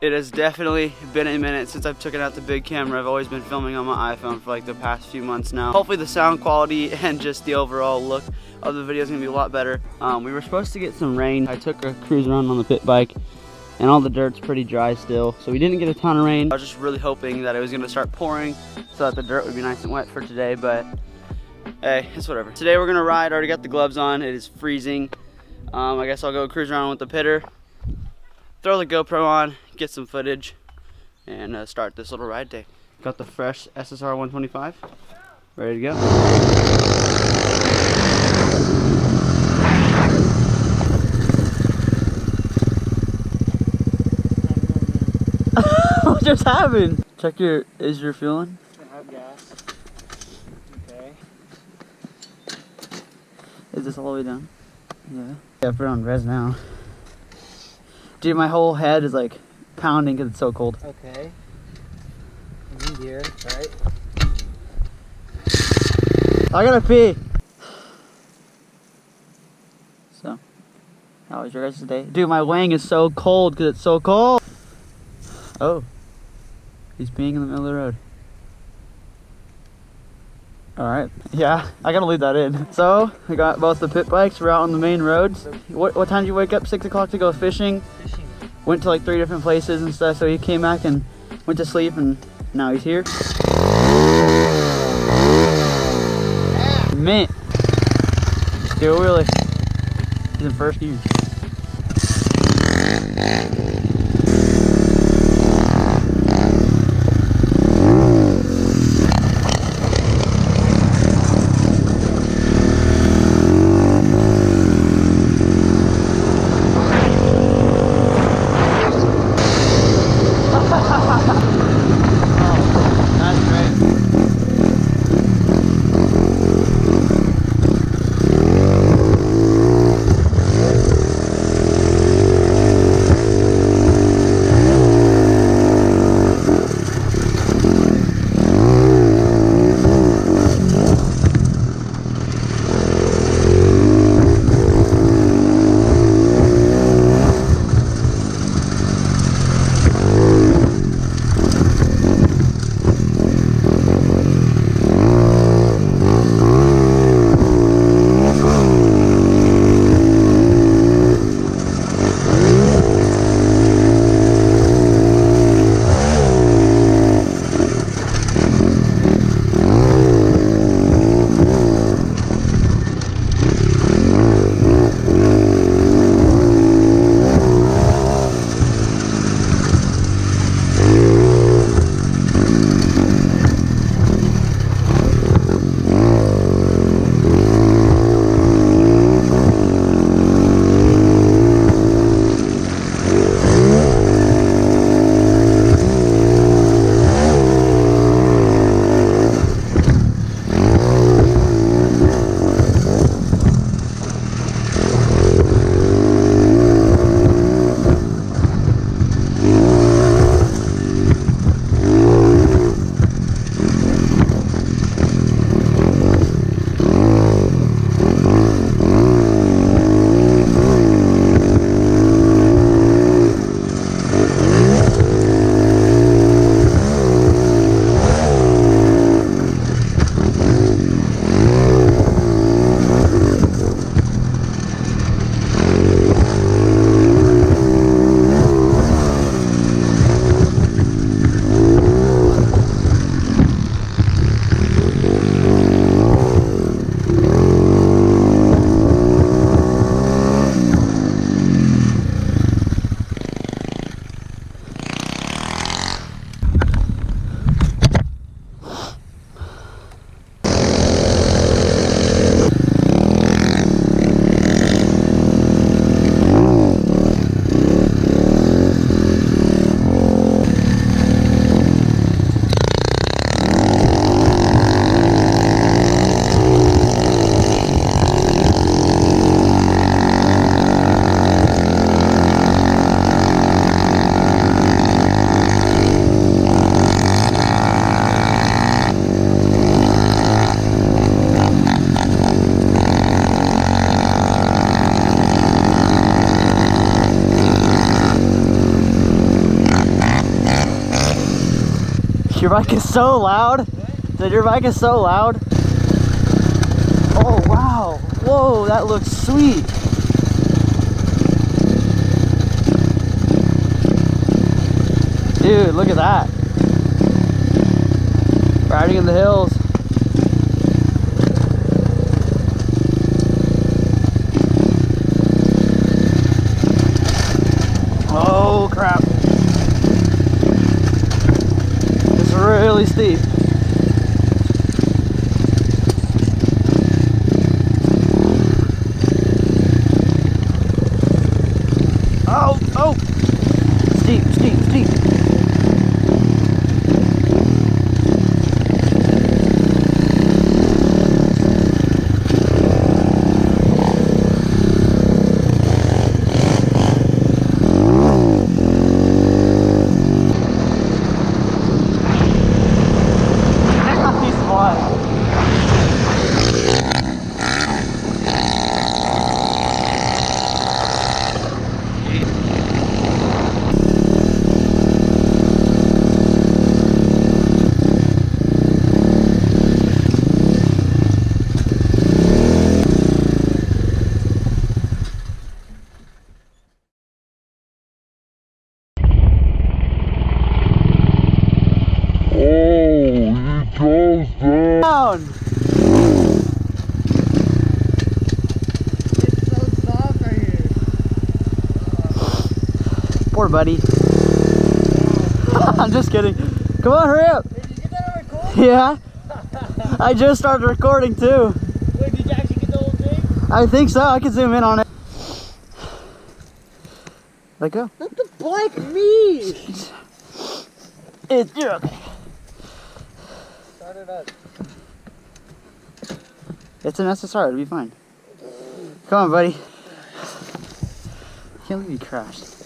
It has definitely been a minute since I've taken out the big camera. I've always been filming on my iPhone for like the past few months now. Hopefully the sound quality and just the overall look of the video is gonna be a lot better. We were supposed to get some rain. I took a cruise around on the pit bike and all the dirt's pretty dry still. So we didn't get a ton of rain. I was just really hoping that it was gonna start pouring so that the dirt would be nice and wet for today, but hey, it's whatever. Today we're gonna ride. I already got the gloves on. It is freezing. I guess I'll go cruise around with the pitter, throw the GoPro on, get some footage, and start this little ride day. Got the fresh SSR 125, ready to go. What just happened? Check your, is your fueling? I have gas. Okay. Is this all the way down? Yeah. Yeah, put it on res now. Dude, my whole head is like pounding because it's so cold. Okay. I'm in gear, right? I gotta pee. So, how was your guys' day? Dude, my wang is so cold because it's so cold. Oh, he's peeing in the middle of the road. Alright, yeah, I gotta leave that in. So, we got both the pit bikes. We're out on the main roads. What time did you wake up? 6 o'clock to go fishing? Fishing. Went to like 3 different places and stuff, so he came back and went to sleep, and now he's here. Mint. Still really. He's in first gear. Your bike is so loud. Dude, your bike is so loud. Oh, wow. Whoa, that looks sweet. Dude, look at that. Riding in the hills. Oh, crap. It's really steep. Oh, oh. Steep, steep, steep. Down. It's so soft right here. Poor buddy. I'm just kidding. Come on, hurry up. Did you get that on record? Yeah. I just started recording too. Wait, did you actually get the whole thing? I think so. I can zoom in on it. Let go. Let the bike me! It's you're okay. Start it up. It's an SSR. It'll be fine. Come on, buddy. Can't believe you crashed.